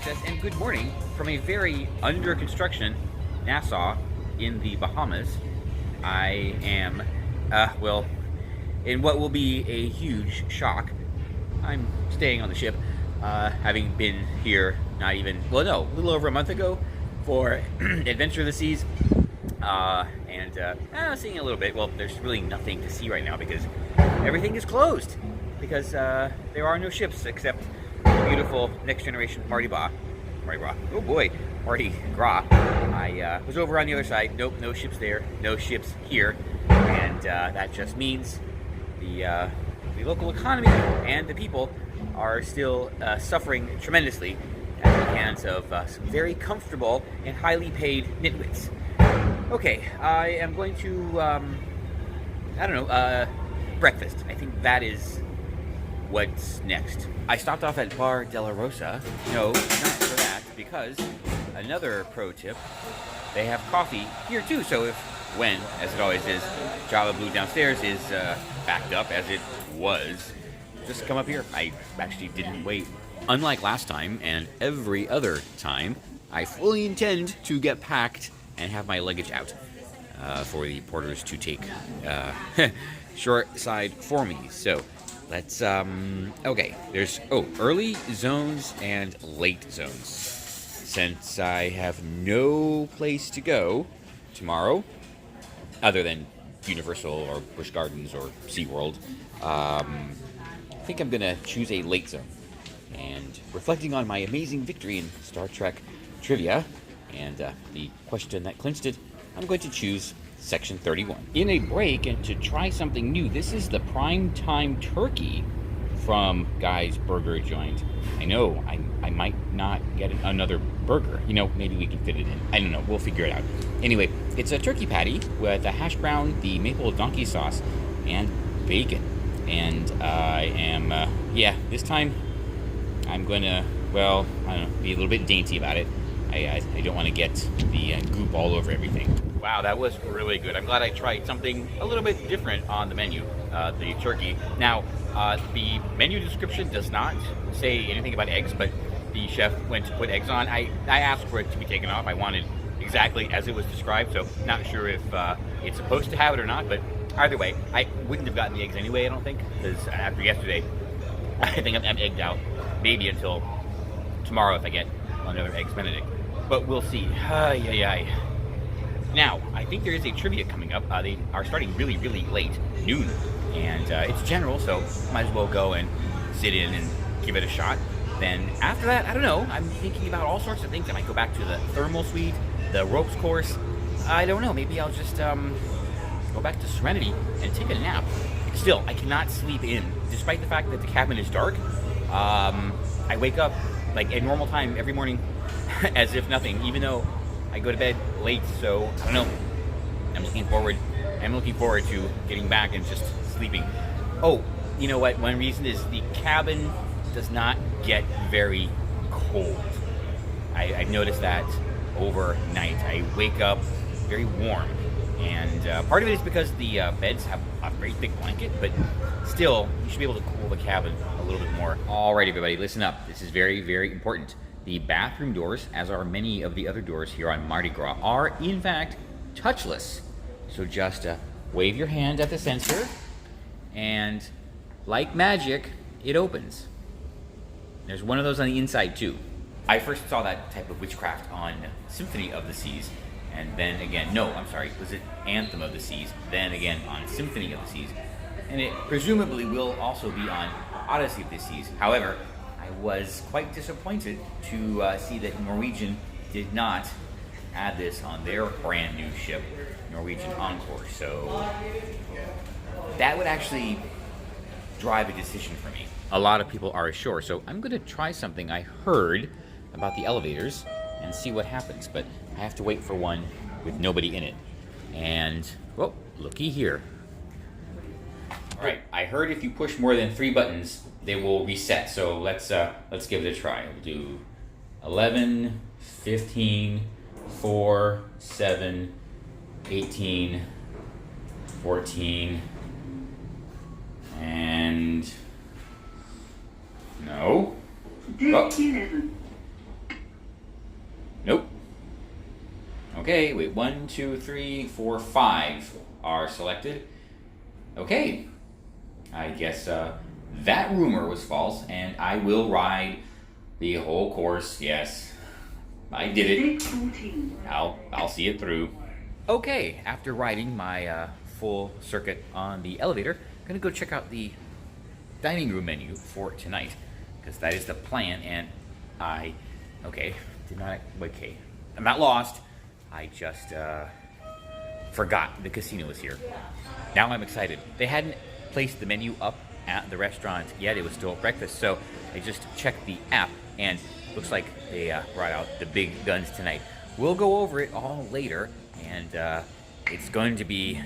access, and good morning from a very under construction Nassau in the Bahamas. I am, well, in what will be a huge shock. I'm staying on the ship, having been here not even, well, no, a little over a month ago for Adventure of the Seas. Seeing a little bit. Well, there's really nothing to see right now because everything is closed. Because there are no ships except the beautiful Next Generation Mardi Gras. Oh boy, Mardi Gras. I was over on the other side. Nope, no ships there. No ships here. And that just means the local economy and the people are still suffering tremendously at the hands of some very comfortable and highly paid nitwits. Okay, I am going to, breakfast. I think that is what's next. I stopped off at Bar de la Rosa. No, not for that, because another pro tip, they have coffee here too. So when, as it always is, Java Blue downstairs is backed up, as it was, just come up here. I actually didn't wait. Unlike last time and every other time, I fully intend to get packed and have my luggage out for the porters to take short side for me. So let's, okay, there's, early zones and late zones. Since I have no place to go tomorrow, other than Universal or Busch Gardens or SeaWorld, I think I'm going to choose a late zone. And reflecting on my amazing victory in Star Trek trivia, and the question that clinched it, I'm going to choose Section 31. In a break and to try something new, this is the prime time turkey from Guy's Burger Joint. I know, I might not get another burger. You know, maybe we can fit it in. I don't know, we'll figure it out. Anyway, it's a turkey patty with a hash brown, the maple donkey sauce, and bacon. And I am, this time I'm gonna, well, I don't know, be a little bit dainty about it. I don't want to get the goop all over everything. Wow, that was really good. I'm glad I tried something a little bit different on the menu, the turkey. Now, the menu description does not say anything about eggs, but the chef went to put eggs on. I asked for it to be taken off. I wanted exactly as it was described, so not sure if it's supposed to have it or not, but either way, I wouldn't have gotten the eggs anyway, I don't think, because after yesterday, I think I'm egged out, maybe until tomorrow if I get another Eggs Benedict. But we'll see. Now, I think there is a trivia coming up. They are starting really, really late, noon. And it's general, so might as well go and sit in and give it a shot. Then after that, I don't know. I'm thinking about all sorts of things. I might go back to the thermal suite, the ropes course. I don't know. Maybe I'll just go back to Serenity and take a nap. Still, I cannot sleep in, despite the fact that the cabin is dark. I wake up like at normal time every morning as if nothing, even though I go to bed late, so I don't know. I'm looking forward to getting back and just sleeping. Oh, you know what? One reason is the cabin does not get very cold. I've noticed that overnight. I wake up very warm. And part of it is because the beds have a very thick blanket, but still, you should be able to cool the cabin a little bit more. All right, everybody, listen up. This is very, very important. The bathroom doors, as are many of the other doors here on Mardi Gras, are, in fact, touchless. So just wave your hand at the sensor, and like magic, it opens. There's one of those on the inside, too. I first saw that type of witchcraft on Symphony of the Seas. And then again, was it Anthem of the Seas? Then again on Symphony of the Seas. And it presumably will also be on Odyssey of the Seas. However, I was quite disappointed to see that Norwegian did not add this on their brand new ship, Norwegian Encore. So that would actually drive a decision for me. A lot of people are ashore, so I'm going to try something I heard about the elevators and see what happens, but I have to wait for one with nobody in it. And, well, looky here. All right, I heard if you push more than 3 buttons, they will reset. So let's give it a try. We'll do 11, 15, 4, 7, 18, 14, and no. Oh. Okay, wait, 1, 2, 3, 4, 5 are selected. Okay, I guess that rumor was false, and I will ride the whole course. Yes, I did it. I'll see it through. Okay, after riding my full circuit on the elevator, I'm gonna go check out the dining room menu for tonight, because that is the plan. And okay, I'm not lost. I just forgot the casino was here. Now I'm excited. They hadn't placed the menu up at the restaurant yet. It was still breakfast, so I just checked the app, and looks like they brought out the big guns tonight. We'll go over it all later, and it's going to be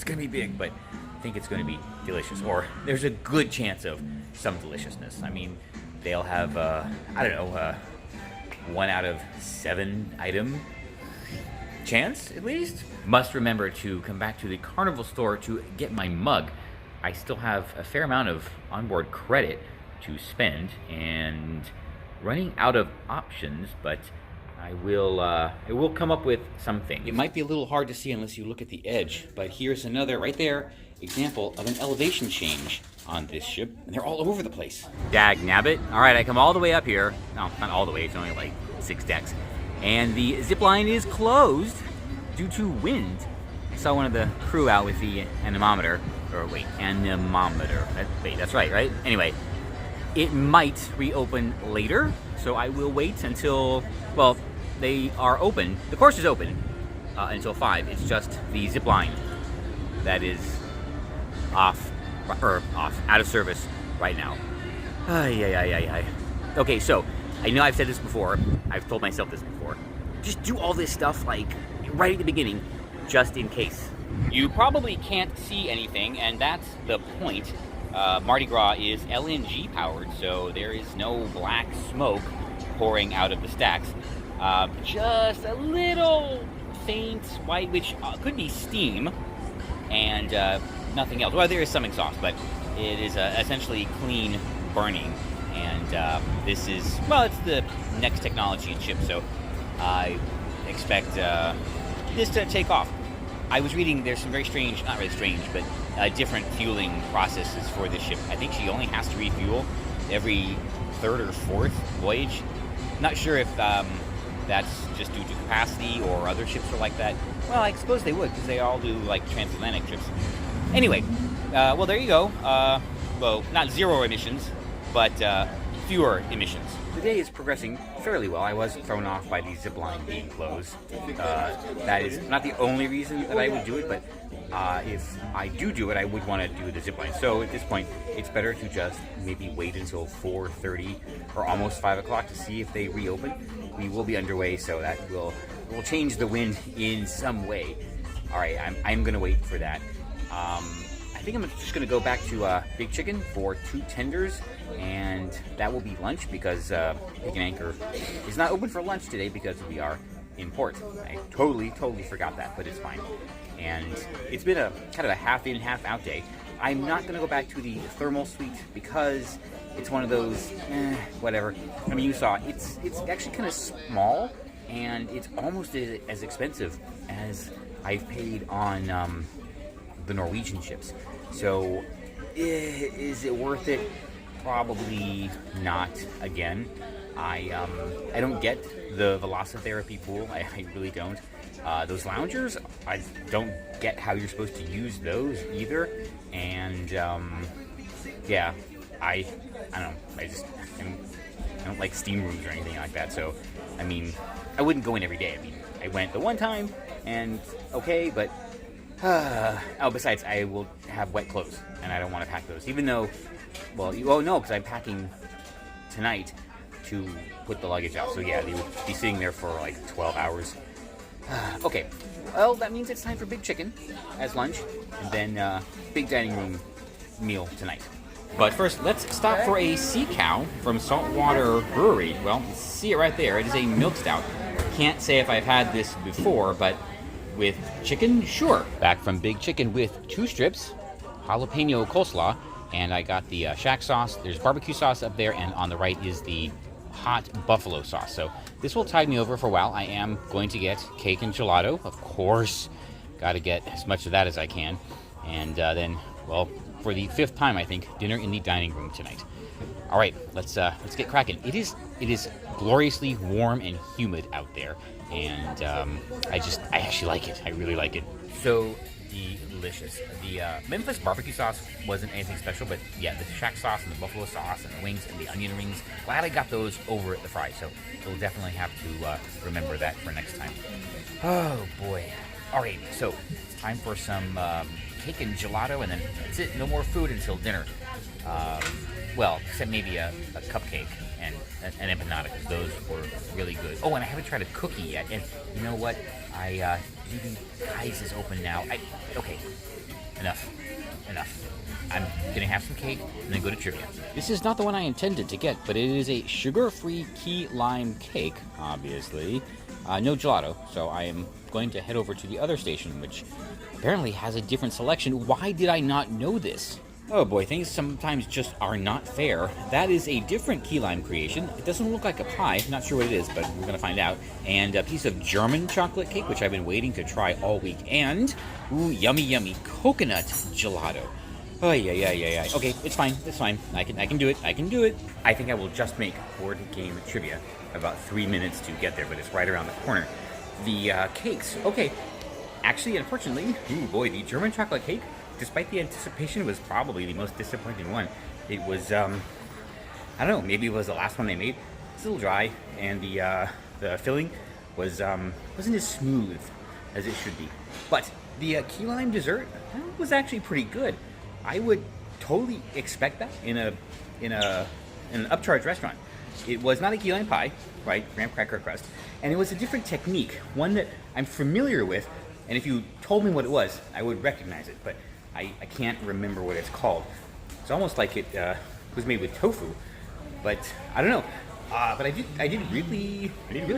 big, but I think it's going to be delicious, or there's a good chance of some deliciousness. I mean, they'll have, 1 out of 7 item chance, at least. Must remember to come back to the carnival store to get my mug. I still have a fair amount of onboard credit to spend, and running out of options, but I will come up with something. It might be a little hard to see unless you look at the edge, but here's another, right there, example of an elevation change on this ship, and they're all over the place. Dag nabbit. All right, I come all the way up here. No, not all the way, it's only like 6 decks. And the zip line is closed due to wind. I saw one of the crew out with the anemometer, that's right? Anyway, it might reopen later, so I will wait until, well, they are open. The course is open until 5. It's just the zip line that is out of service right now. Okay, so I know I've said this before. I've told myself this before. Just do all this stuff like right at the beginning, just in case. You probably can't see anything, and that's the point. Mardi Gras is LNG powered, so there is no black smoke pouring out of the stacks. Just a little faint white, which could be steam, and nothing else. Well, there is some exhaust, but it is essentially clean burning. And this is, well, it's the next technology in ships, so I expect this to take off. I was reading there's some very strange, not really strange, but different fueling processes for this ship. I think she only has to refuel every 3rd or 4th voyage. Not sure if that's just due to capacity or other ships are like that. Well, I suppose they would, because they all do like transatlantic trips. Anyway, well, there you go. Well, not 0 emissions, but fewer emissions. The day is progressing fairly well. I was thrown off by the zip line being closed. That is not the only reason that I would do it, but if I do it, I would want to do the zip line. So at this point, it's better to just maybe wait until 4:30 or almost 5 o'clock to see if they reopen. We will be underway, so that will change the wind in some way. All right, I'm going to wait for that. I think I'm just going to go back to Big Chicken for 2 tenders, and that will be lunch, because Pig and Anchor is not open for lunch today because we are in port. I totally forgot that, but it's fine. And it's been a kind of a half in, half out day. I'm not going to go back to the thermal suite because it's one of those, whatever. I mean, you saw, it's actually kind of small, and it's almost as expensive as I've paid on the Norwegian ships. So, is it worth it? Probably not. Again, I don't get the velocitherapy pool. I really don't. Those loungers, I don't get how you're supposed to use those either. And yeah, I don't know. I don't like steam rooms or anything like that. So, I mean, I wouldn't go in every day. I mean, I went the one time, and okay, but besides, I will have wet clothes, and I don't want to pack those. Even though, well, no, because I'm packing tonight to put the luggage out. So yeah, they would be sitting there for like 12 hours. Okay, well, that means it's time for Big Chicken as lunch, and then big dining room meal tonight. But first, let's stop for a Sea Cow from Saltwater Brewery. Well, you see it right there. It is a milk stout. Can't say if I've had this before, but with chicken, sure. Back from Big Chicken with 2 strips, jalapeno coleslaw, and I got the shack sauce. There's barbecue sauce up there, and on the right is the hot buffalo sauce. So this will tide me over for a while. I am going to get cake and gelato, of course. Got to get as much of that as I can. And then, well, for the 5th time, I think, dinner in the dining room tonight. All right, let's get cracking. It is gloriously warm and humid out there, and I actually like it. I really like it. So delicious. The Memphis barbecue sauce wasn't anything special, but yeah, the shack sauce and the buffalo sauce and the wings and the onion rings. Glad I got those over at the fry. So we'll definitely have to remember that for next time. Oh boy. All right, so it's time for some cake and gelato, and then that's it. No more food until dinner. Well, except maybe a cupcake and an empanada, because those were really good. Oh, and I haven't tried a cookie yet. And you know what? Maybe Kai's is open now. Okay, enough. I'm gonna have some cake and then go to trivia. This is not the one I intended to get, but it is a sugar-free key lime cake, obviously. No gelato, so I am going to head over to the other station, which apparently has a different selection. Why did I not know this? Oh boy, things sometimes just are not fair. That is a different key lime creation. It doesn't look like a pie, not sure what it is, but we're gonna find out. And a piece of German chocolate cake, which I've been waiting to try all week. And, ooh, yummy, coconut gelato. Oh, yeah. Okay, it's fine. I can do it. I think I will just make board game trivia about 3 minutes to get there, but it's right around the corner. The cakes, okay. Actually, unfortunately, ooh boy, the German chocolate cake, despite the anticipation, was probably the most disappointing one. It was, I don't know, maybe it was the last one they made. It's a little dry, and the filling wasn't as smooth as it should be. But the key lime dessert was actually pretty good. I would totally expect that in an upcharge restaurant. It was not a key lime pie, right? Graham cracker crust, and it was a different technique, one that I'm familiar with. And if you told me what it was, I would recognize it, but I can't remember what it's called. It's almost like it was made with tofu, but I don't know. But I did really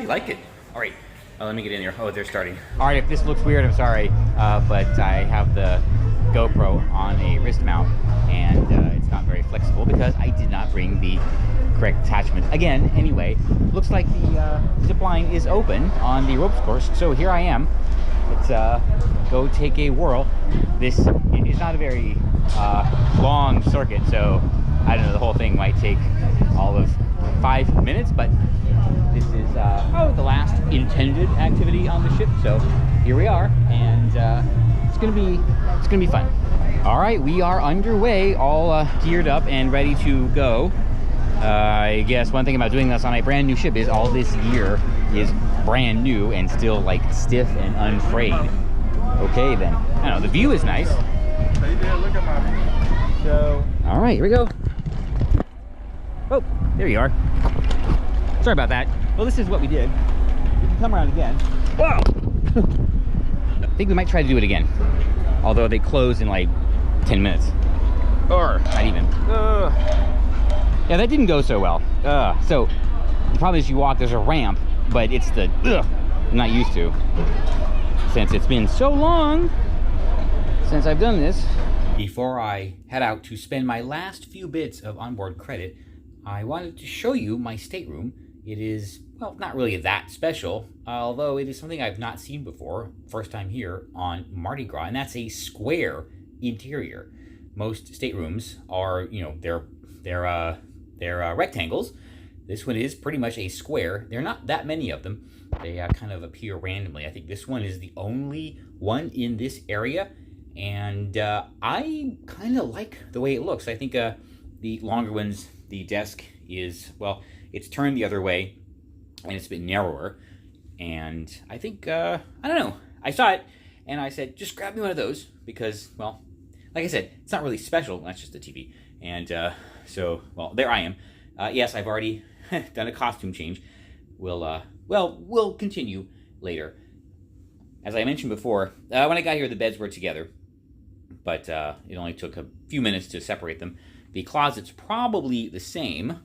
like it. All right, let me get in there. Oh, they're starting. All right, if this looks weird, I'm sorry, but I have the GoPro on a wrist mount, and it's not very flexible because I did not bring the correct attachment. Again, anyway, looks like the zip line is open on the ropes course, so here I am. Let's go take a whirl. This is not a very long circuit, so I don't know, the whole thing might take all of 5 minutes, but this is the last intended activity on the ship, so here we are, and it's gonna be fun. All right, we are underway, all geared up and ready to go. I guess one thing about doing this on a brand new ship is all this gear is brand new and still like stiff and unfrayed. Okay then, I know the view is nice. Look at my view. So, all right, here we go. Oh, there you are. Sorry about that. Well, this is what we did. We can come around again. Whoa! I think we might try to do it again, although they close in like 10 minutes, or not even. Yeah, that didn't go so well. So the problem is you walk, there's a ramp, but it's the I'm not used to, since it's been so long since I've done this. Before I head out to spend my last few bits of onboard credit, I wanted to show you my stateroom. It is, well, not really that special, although it is something I've not seen before, first time here on Mardi Gras, and that's a square interior. Most staterooms are, you know, they're rectangles. This one is pretty much a square. There are not that many of them. They kind of appear randomly. I think this one is the only one in this area, and I kind of like the way it looks. I think the longer ones, the desk is, well, it's turned the other way, and it's a bit narrower, and I think, I don't know, I saw it, and I said, just grab me one of those, because, well, like I said, it's not really special. That's just a TV. And so, well, there I am. Yes, I've already done a costume change. We'll continue later. As I mentioned before, when I got here, the beds were together, but it only took a few minutes to separate them. The closet's probably the same,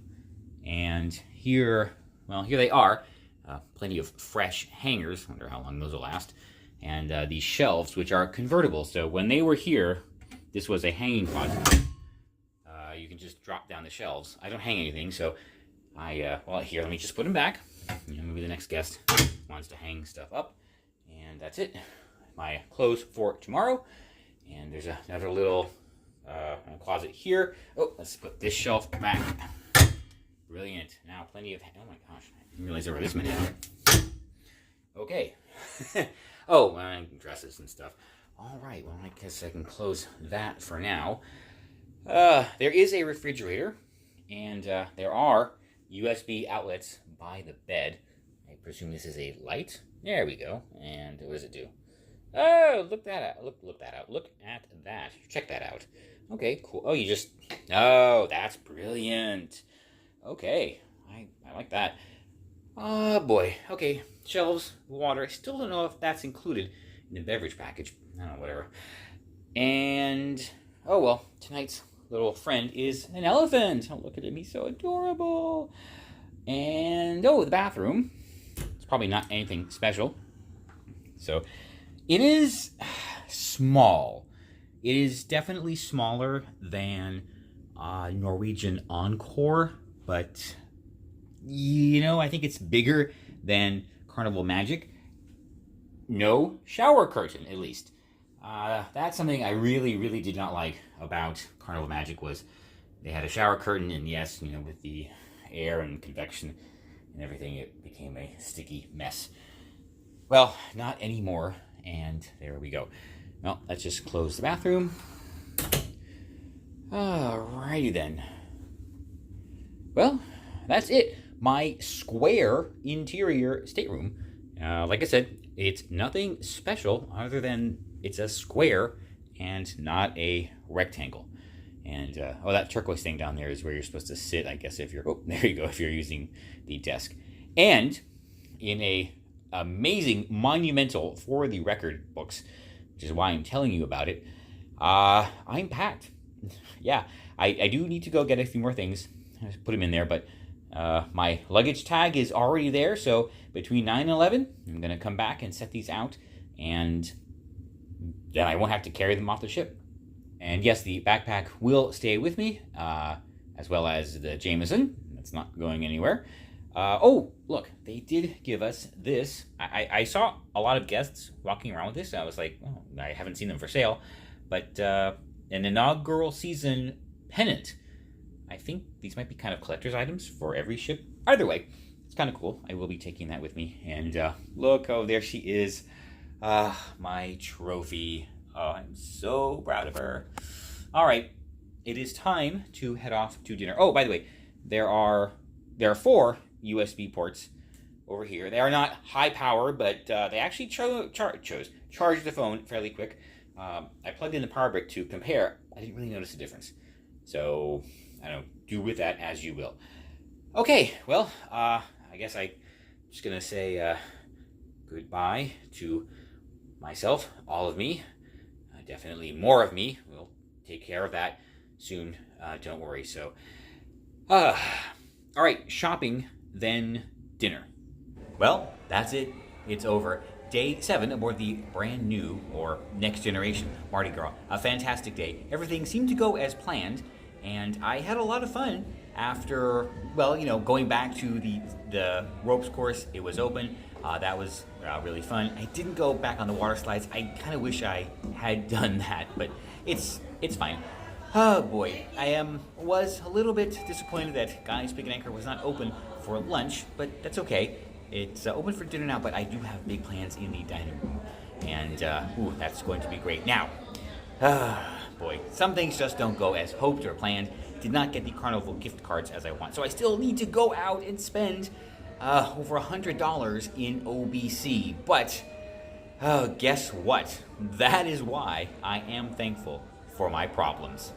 and here they are. Plenty of fresh hangers. Wonder how long those will last. And these shelves, which are convertible. So when they were here, this was a hanging closet. You can just drop down the shelves. I don't hang anything, so Well, here, let me just put them back. Maybe the next guest wants to hang stuff up. And that's it. My clothes for tomorrow. And there's another little closet here. Oh, let's put this shelf back. Brilliant. Now plenty of... Oh my gosh. I didn't realize there were this many. Okay. Oh, dresses and stuff. All right. Well, I guess I can close that for now. There is a refrigerator. And there are USB outlets by the bed. I presume this is a light. There we go. And what does it do? Oh, look that out. Look that out. Look at that. Check that out. Okay, cool. Oh, you just... Oh, that's brilliant. Okay. I like that. Oh, boy. Okay. Shelves, water. I still don't know if that's included in the beverage package. I don't know, whatever. And... Oh, well. Tonight's little friend is an elephant. Oh, look at him. He's so adorable. And, oh, the bathroom. It's probably not anything special. So... It is small. It is definitely smaller than Norwegian Encore, but, I think it's bigger than Carnival Magic. No shower curtain, at least. That's something I really, really did not like about Carnival Magic was they had a shower curtain, and yes, with the air and convection and everything, it became a sticky mess. Well, not anymore. And there we go. Well, let's just close the bathroom. Alrighty then. Well, that's it. My square interior stateroom. Like I said, it's nothing special other than it's a square and not a rectangle. And, that turquoise thing down there is where you're supposed to sit, I guess, if you're... Oh, there you go, if you're using the desk. And in a... amazing, monumental for the record books, which is why I'm telling you about it. I'm packed. Yeah, I do need to go get a few more things. I put them in there, but my luggage tag is already there. So between 9 and 11, I'm going to come back and set these out, and then I won't have to carry them off the ship. And yes, the backpack will stay with me, as well as the Jameson. That's not going anywhere. Oh, look, they did give us this. I saw a lot of guests walking around with this. I was like, oh, I haven't seen them for sale. But an inaugural season pennant. I think these might be kind of collector's items for every ship. Either way, it's kind of cool. I will be taking that with me. And look, oh, there she is. My trophy. Oh, I'm so proud of her. All right, it is time to head off to dinner. Oh, by the way, there are 4 USB ports over here. They are not high power, but they actually charge the phone fairly quick. I plugged in the power brick to compare. I didn't really notice a difference. So, I don't know, do with that as you will. Okay, well, I guess I'm just going to say goodbye to myself, all of me. Definitely more of me. We'll take care of that soon. Don't worry. So, all right, shopping, then dinner. Well, that's it. It's over. Day 7 aboard the brand new, or Next Generation Mardi Gras. A fantastic day. Everything seemed to go as planned, and I had a lot of fun after, well, going back to the ropes course. It was open. That was really fun. I didn't go back on the water slides. I kind of wish I had done that, but it's fine. Oh boy, I was a little bit disappointed that Guy's Pick and Anchor was not open for lunch, but that's okay. It's open for dinner now, but I do have big plans in the dining room, and that's going to be great. Now, boy, some things just don't go as hoped or planned. Did not get the Carnival gift cards as I want, so I still need to go out and spend over $100 in OBC. But guess what? That is why I am thankful for my problems.